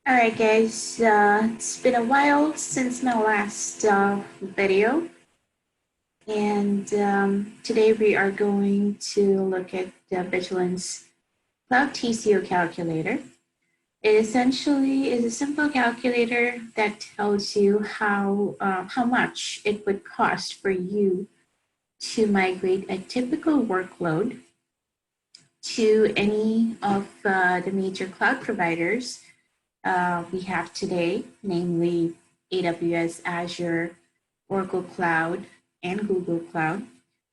All right, guys, it's been a while since my last video, and today we are going to look at the Vigilance Cloud TCO calculator. It essentially is a simple calculator that tells you how much it would cost for you to migrate a typical workload to any of the major cloud providers we have today, namely AWS, Azure, Oracle Cloud, and Google Cloud.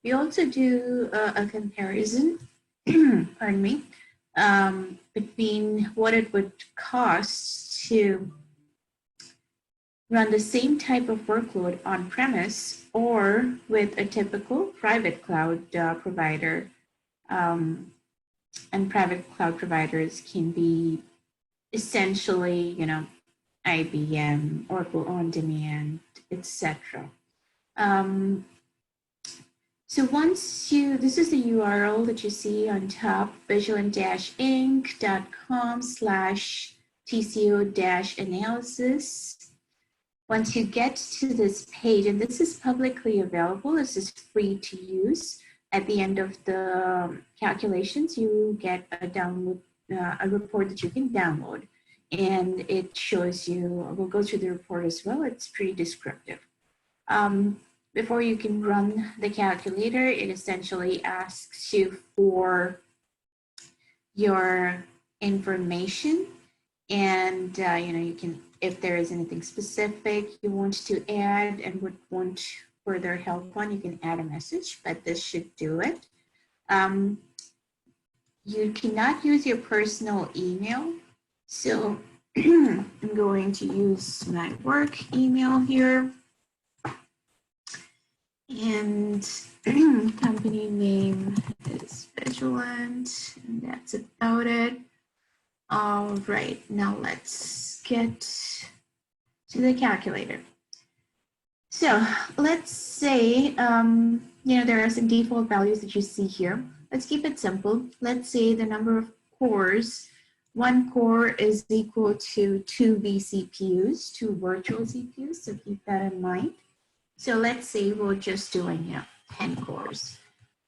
We also do a comparison, pardon me, between what it would cost to run the same type of workload on premise or with a typical private cloud provider. And private cloud providers can be essentially, IBM, Oracle On Demand, etc. Um, so this is the URL that you see on top, vigilant-inc.com/TCO-analysis. Once you get to this page, and this is publicly available, this is free to use. At the end of the calculations, you get a report that you can download, and it shows you, we'll go through the report as well. It's pretty descriptive. Before you can run the calculator, it essentially asks you for your information, and you can, if there is anything specific you want to add and would want further help on, you can add a message, but this should do it. You cannot use your personal email, so I'm going to use my work email here. And company name is Vigilant, and that's about it. All right, now let's get to the calculator. So let's say, there are some default values that you see here. Let's keep it simple. Let's say the number of cores, one core is equal to 2 vCPUs, 2 virtual CPUs, so keep that in mind. So let's say we're just doing 10 cores.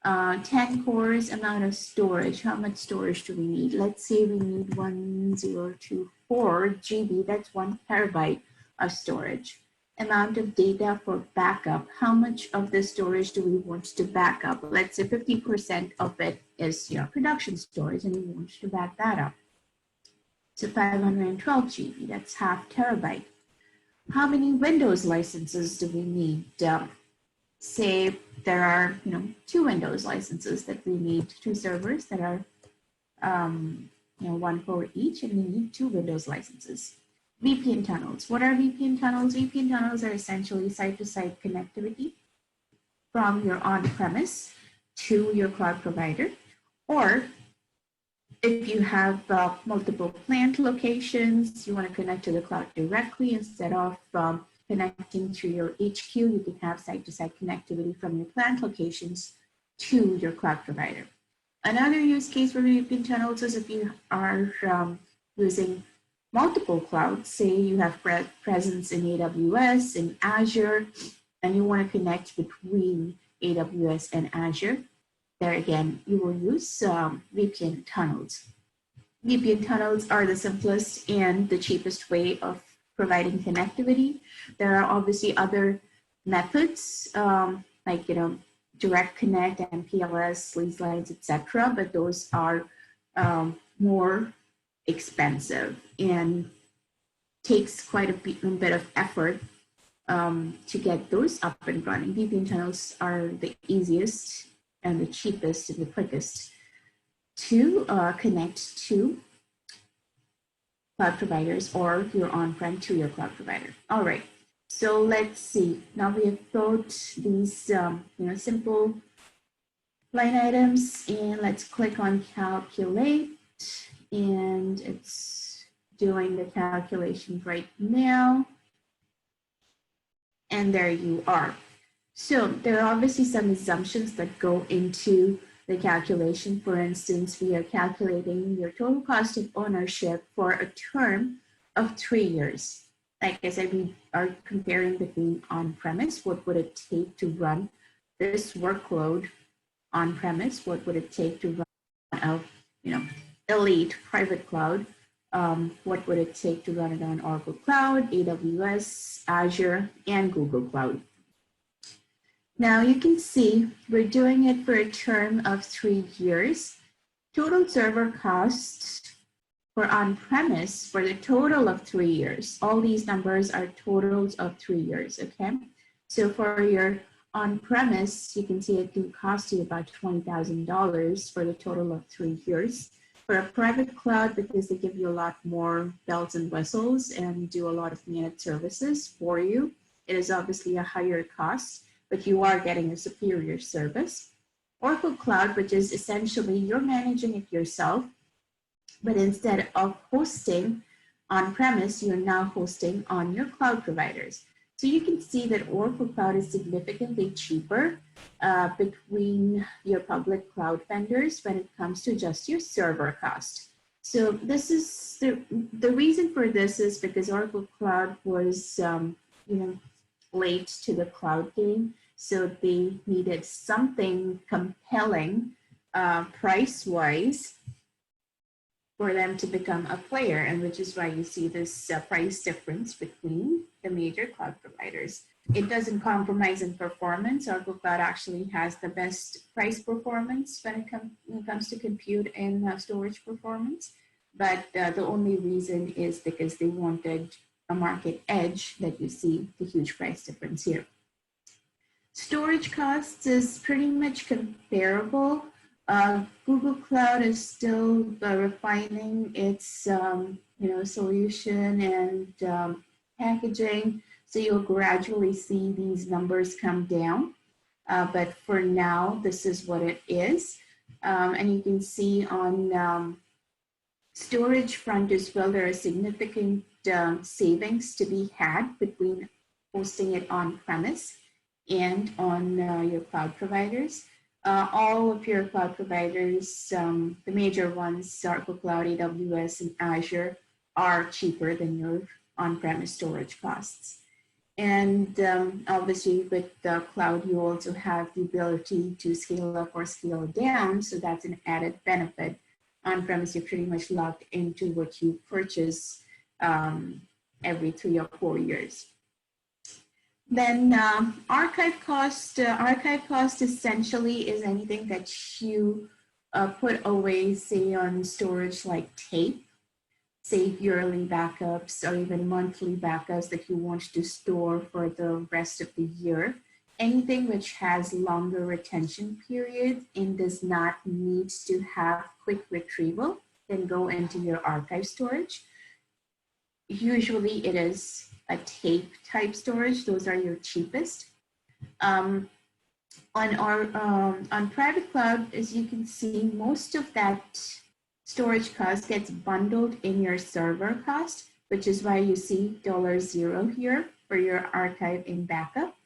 10 cores, amount of storage. How much storage do we need? Let's say we need 1024 GB, that's 1 terabyte of storage. Amount of data for backup. How much of the storage do we want to back up? Let's say 50% of it is production storage, and we want to back that up. So 512 GB, that's half terabyte. How many Windows licenses do we need? Say there are 2 Windows licenses that we need, 2 servers that are 1 for each, and we need 2 Windows licenses. VPN tunnels. What are VPN tunnels? VPN tunnels are essentially site-to-site connectivity from your on-premise to your cloud provider, or if you have multiple plant locations, you want to connect to the cloud directly instead of connecting to your HQ, you can have site-to-site connectivity from your plant locations to your cloud provider. Another use case for VPN tunnels is if you are using multiple clouds, say you have presence in AWS and Azure, and you want to connect between AWS and Azure. There again, you will use VPN tunnels. VPN tunnels are the simplest and the cheapest way of providing connectivity. There are obviously other methods like direct connect, MPLS, lease lines, etc., but those are more expensive and takes quite a bit of effort to get those up and running. VPN tunnels are the easiest and the cheapest and the quickest to connect to cloud providers or your on-prem to your cloud provider. All right, so let's see. Now we have built these simple line items, and let's click on calculate, and it's doing the calculation right now. And there you are. So there are obviously some assumptions that go into the calculation. For instance, we are calculating your total cost of ownership for a term of 3 years. Like I said, we are comparing between on-premise, what would it take to run this workload on-premise, what would it take to run a elite private cloud, what would it take to run it on Oracle Cloud, AWS, Azure, and Google Cloud. Now you can see we're doing it for a term of 3 years. Total server costs for on-premise for the total of 3 years. All these numbers are totals of 3 years, okay? So for your on-premise, you can see it can cost you about $20,000 for the total of 3 years. For a private cloud, because they give you a lot more bells and whistles and do a lot of managed services for you, it is obviously a higher cost, but you are getting a superior service. Oracle Cloud, which is essentially you're managing it yourself, but instead of hosting on-premise, you're now hosting on your cloud providers. So you can see that Oracle Cloud is significantly cheaper between your public cloud vendors when it comes to just your server cost. So this is the reason for this is because Oracle Cloud was late to the cloud game. So they needed something compelling price-wise for them to become a player, and which is why you see this price difference between the major cloud providers. It doesn't compromise in performance. Oracle Cloud actually has the best price performance when it comes to compute and storage performance, but the only reason is because they wanted a market edge that you see the huge price difference here. Storage costs is pretty much comparable. Google Cloud is still refining its solution and packaging, so you'll gradually see these numbers come down. But for now, this is what it is, and you can see on storage front as well, there are significant savings to be had between hosting it on premise and on your cloud providers. All of your cloud providers, the major ones, Oracle Cloud, AWS, and Azure, are cheaper than your on-premise storage costs. And obviously with the cloud, you also have the ability to scale up or scale down. So that's an added benefit. On-premise, you're pretty much locked into what you purchase every 3 or 4 years. Then archive cost essentially is anything that you put away, say on storage like tape, say yearly backups or even monthly backups that you want to store for the rest of the year. Anything which has longer retention period and does not need to have quick retrieval can go into your archive storage. Usually it is a tape type storage. Those are your cheapest. On private cloud, as you can see, most of that storage cost gets bundled in your server cost, which is why you see $0 here for your archive and backup.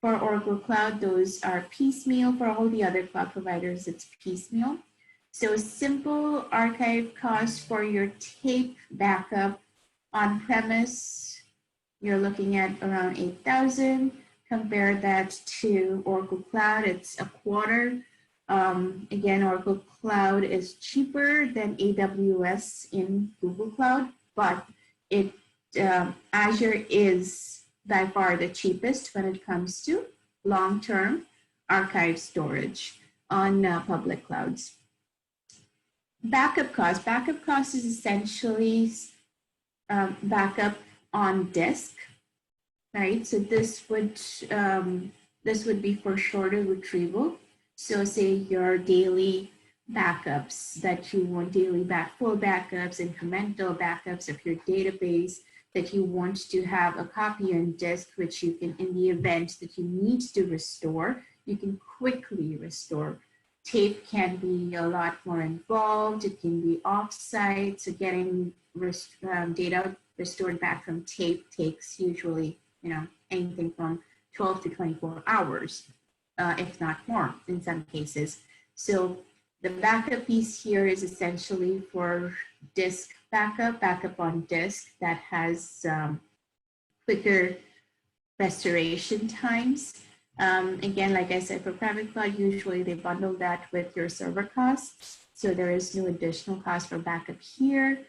For Oracle Cloud, those are piecemeal. For all the other cloud providers, it's piecemeal. So simple archive cost for your tape backup on premise, you're looking at around 8,000. Compare that to Oracle Cloud, it's a quarter. Again, Oracle Cloud is cheaper than AWS in Google Cloud, but Azure is by far the cheapest when it comes to long-term archive storage on public clouds. Backup cost is essentially backup on disk, right? So this would be for shorter retrieval. So say your daily backups that you want, full backups, incremental backups of your database that you want to have a copy on disk, which you can, in the event that you need to restore, you can quickly restore. Tape can be a lot more involved. It can be offsite. So getting data restored back from tape takes usually, anything from 12 to 24 hours, if not more in some cases. So the backup piece here is essentially for disk backup on disk that has quicker restoration times. Again, like I said, for private cloud, usually they bundle that with your server costs. So there is no additional cost for backup here.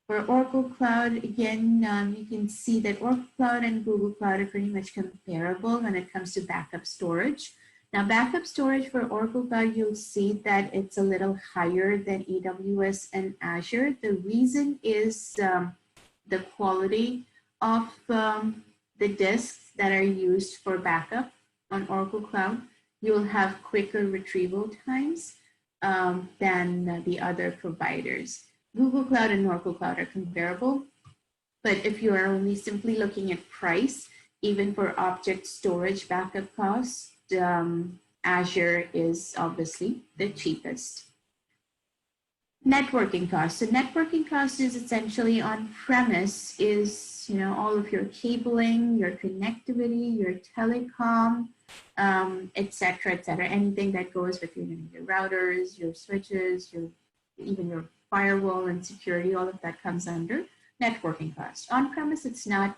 For Oracle Cloud, again, you can see that Oracle Cloud and Google Cloud are pretty much comparable when it comes to backup storage. Now, backup storage for Oracle Cloud, you'll see that it's a little higher than AWS and Azure. The reason is the quality of the disks that are used for backup on Oracle Cloud. You'll have quicker retrieval times than the other providers. Google Cloud and Oracle Cloud are comparable, but if you are only simply looking at price, even for object storage backup costs, Azure is obviously the cheapest. Networking costs. So networking cost is essentially on-premise is, all of your cabling, your connectivity, your telecom, et cetera, anything that goes with your routers, your switches, even your firewall and security, all of that comes under networking cost. On-premise, it's not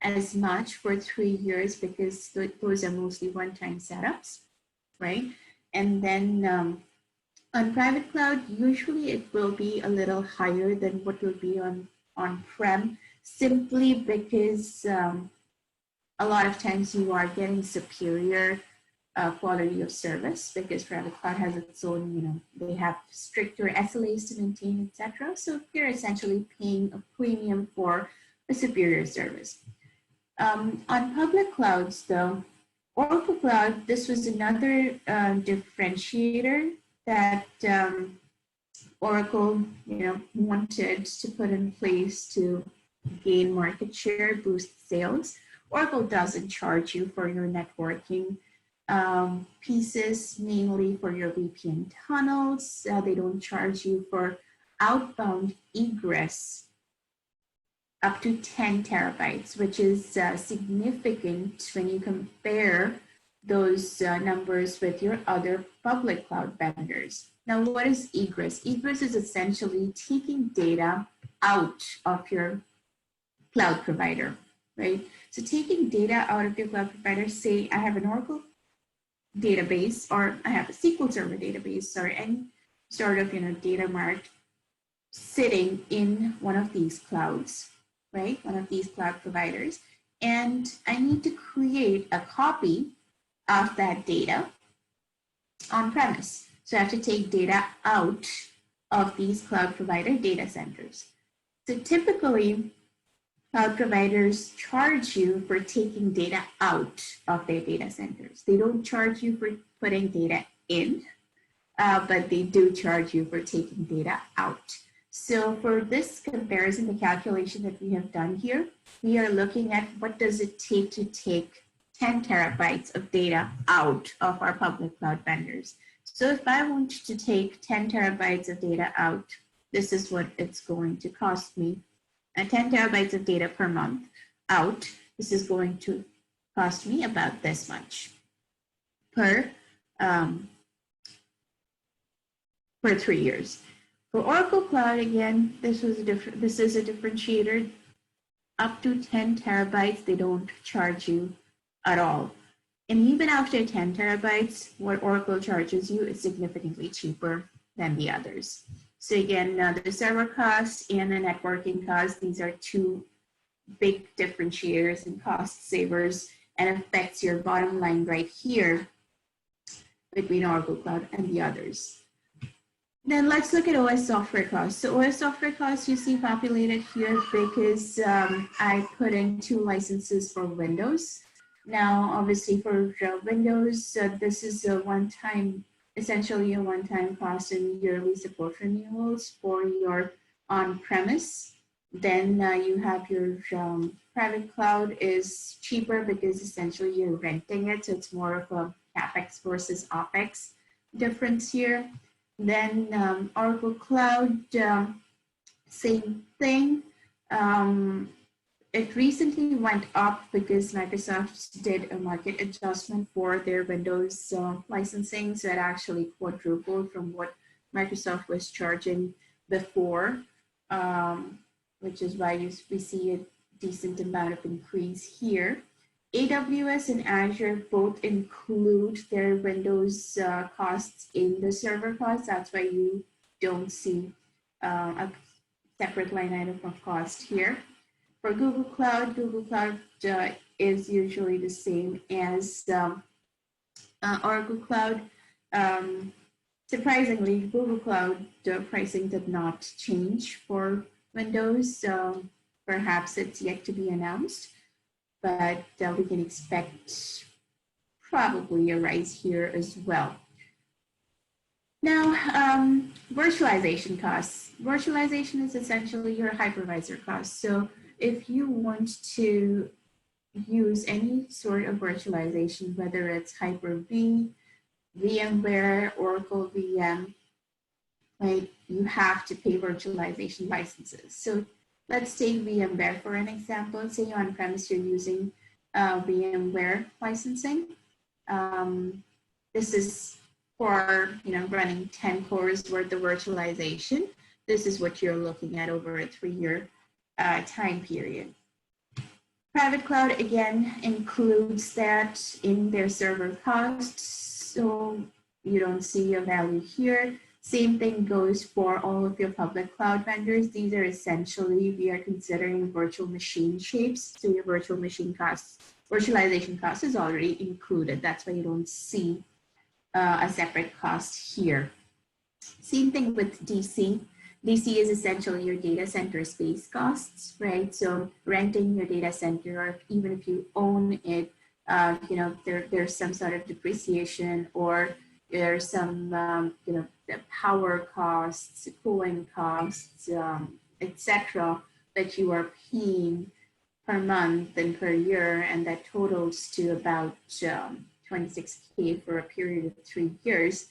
as much for 3 years because those are mostly one-time setups, right? And then on private cloud, usually it will be a little higher than what will be on-prem, simply because a lot of times you are getting superior quality of service because private cloud has its own, they have stricter SLAs to maintain, etc. So you're essentially paying a premium for a superior service. On public clouds, though, Oracle Cloud, this was another differentiator that Oracle, wanted to put in place to gain market share, boost sales. Oracle doesn't charge you for your networking pieces, mainly for your VPN tunnels. They don't charge you for outbound egress up to 10 terabytes, which is significant when you compare those numbers with your other public cloud vendors. Now, what is egress? Egress is essentially taking data out of your cloud provider, right? So taking data out of your cloud provider, say I have an Oracle database, or I have a SQL Server database, or any sort of data mart sitting in one of these clouds, right? One of these cloud providers, and I need to create a copy of that data on premise. So I have to take data out of these cloud provider data centers. So typically, cloud providers charge you for taking data out of their data centers. They don't charge you for putting data in, but they do charge you for taking data out. So for this comparison, the calculation that we have done here, we are looking at what does it take to take 10 terabytes of data out of our public cloud vendors. So if I want to take 10 terabytes of data out, this is what it's going to cost me. 10 terabytes of data per month out, this is going to cost me about this much per 3 years. For Oracle Cloud, again, this is a differentiator. Up to 10 terabytes, they don't charge you at all. And even after 10 terabytes, what Oracle charges you is significantly cheaper than the others. So again, the server costs and the networking costs, these are two big differentiators and cost savers, and affects your bottom line right here between Oracle Cloud and the others. Then let's look at OS software costs. So OS software costs you see populated here because I put in 2 licenses for Windows. Now, obviously for Windows, this is a one-time, essentially a one-time cost in yearly support renewals for your on-premise. Then you have your private cloud is cheaper because essentially you're renting it. So it's more of a CapEx versus OpEx difference here. Then Oracle Cloud, same thing. It recently went up because Microsoft did a market adjustment for their Windows licensing. So it actually quadrupled from what Microsoft was charging before which is why we see a decent amount of increase here. AWS and Azure both include their Windows costs in the server costs. That's why you don't see a separate line item of cost here. For Google Cloud is usually the same as Oracle Cloud. Surprisingly, Google Cloud pricing did not change for Windows. Perhaps it's yet to be announced, but we can expect probably a rise here as well. Now, virtualization costs. Virtualization is essentially your hypervisor costs. So if you want to use any sort of virtualization, whether it's Hyper-V, VMware, Oracle VM, right, you have to pay virtualization licenses. So let's take VMware for an example. Say on premise you're using VMware licensing. This is for running 10 cores worth of virtualization. This is what you're looking at over a 3-year time period. Private cloud again includes that in their server costs, so you don't see a value here. Same thing goes for all of your public cloud vendors. These are essentially, we are considering virtual machine shapes. So your virtual machine costs, virtualization cost is already included. That's why you don't see a separate cost here. Same thing with DC. DC is essentially your data center space costs, right? So renting your data center, or even if you own it, there's some sort of depreciation, or there's some, the power costs, cooling costs, etc., that you are paying per month and per year, and that totals to about $26K for a period of 3 years.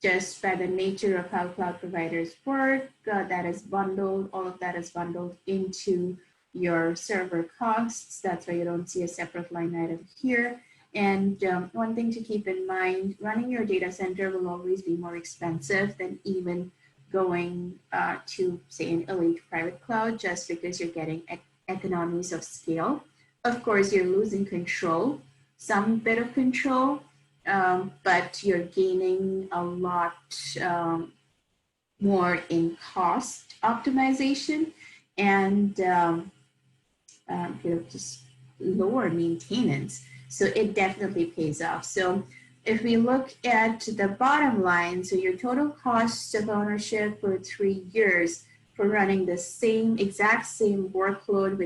Just by the nature of how cloud providers work, that is bundled, all of that is bundled into your server costs. That's why you don't see a separate line item here. And one thing to keep in mind, running your data center will always be more expensive than even going to, say, an elite private cloud, just because you're getting economies of scale. Of course, you're losing control, some bit of control, but you're gaining a lot more in cost optimization and just lower maintenance. So it definitely pays off. So if we look at the bottom line, so your total cost of ownership for 3 years for running the exact same workload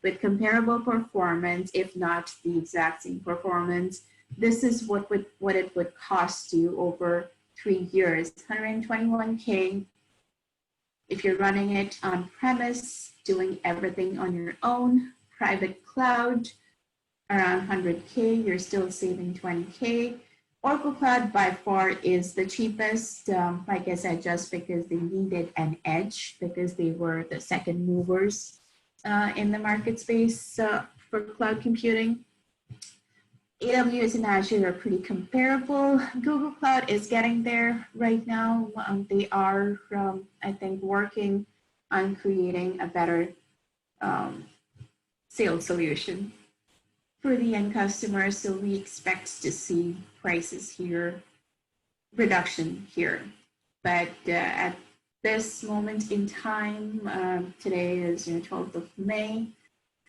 with comparable performance, if not the exact same performance, this is what it would cost you over 3 years. 121K if you're running it on premise, doing everything on your own. Private cloud, around 100K, you're still saving 20K. Oracle Cloud by far is the cheapest, like I said, just because they needed an edge, because they were the second movers in the market space for cloud computing. AWS and Azure are pretty comparable. Google Cloud is getting there right now. They are, I think, working on creating a better sales solution for the end customer. So we expect to see prices here, reduction here. But at this moment in time, today is 12th of May,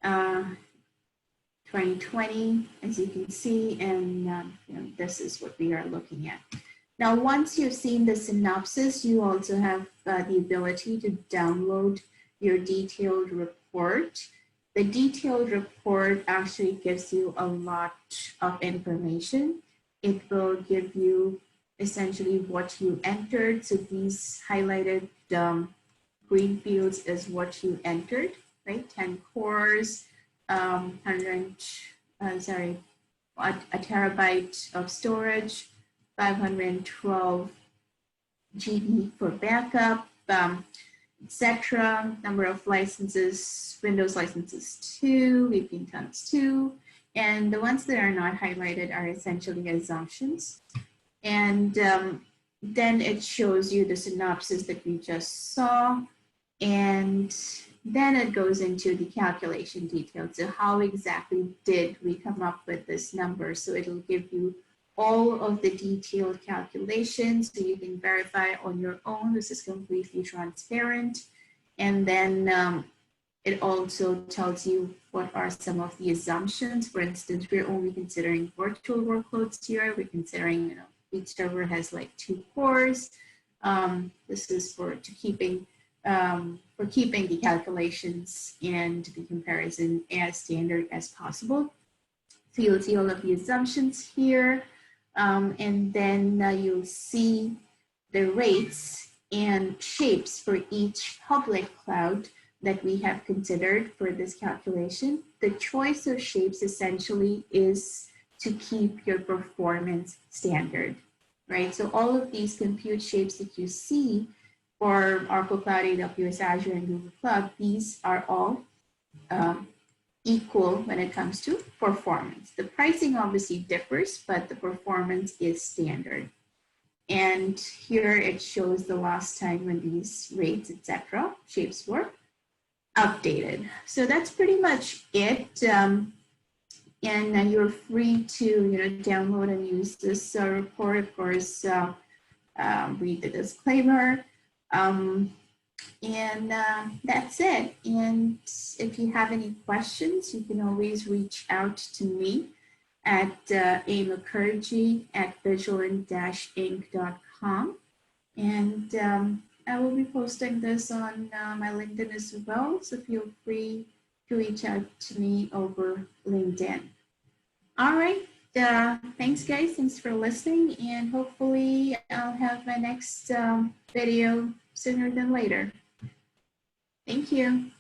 2020, as you can see, and this is what we are looking at. Now, once you've seen the synopsis, you also have the ability to download your detailed report. The detailed report actually gives you a lot of information. It will give you essentially what you entered. So these highlighted green fields is what you entered, right? 10 cores, a terabyte of storage, 512 GB for backup, etc. Number of licenses, Windows licenses 2, VPN tunnels 2, and the ones that are not highlighted are essentially assumptions. And then it shows you the synopsis that we just saw, and then it goes into the calculation details. So how exactly did we come up with this number? So it'll give you all of the detailed calculations so you can verify on your own. This is completely transparent. And then it also tells you what are some of the assumptions. For instance, we're only considering virtual workloads here. We're considering, each server has like 2 cores. This is for keeping the calculations and the comparison as standard as possible. So you'll see all of the assumptions here, and then you'll see the rates and shapes for each public cloud that we have considered for this calculation. The choice of shapes essentially is to keep your performance standard, right? So all of these compute shapes that you see for Oracle Cloud, AWS, Azure, and Google Cloud, these are all equal when it comes to performance. The pricing obviously differs, but the performance is standard. And here it shows the last time when these rates, etc., shapes were updated. So that's pretty much it. And you're free to download and use this report. Of course, read the disclaimer. And that's it. And if you have any questions, you can always reach out to me at Mukherjee@vigilant-inc.com. And I will be posting this on my LinkedIn as well. So feel free to reach out to me over LinkedIn. All right. Thanks, guys. Thanks for listening. And hopefully I'll have my next video sooner than later. Thank you.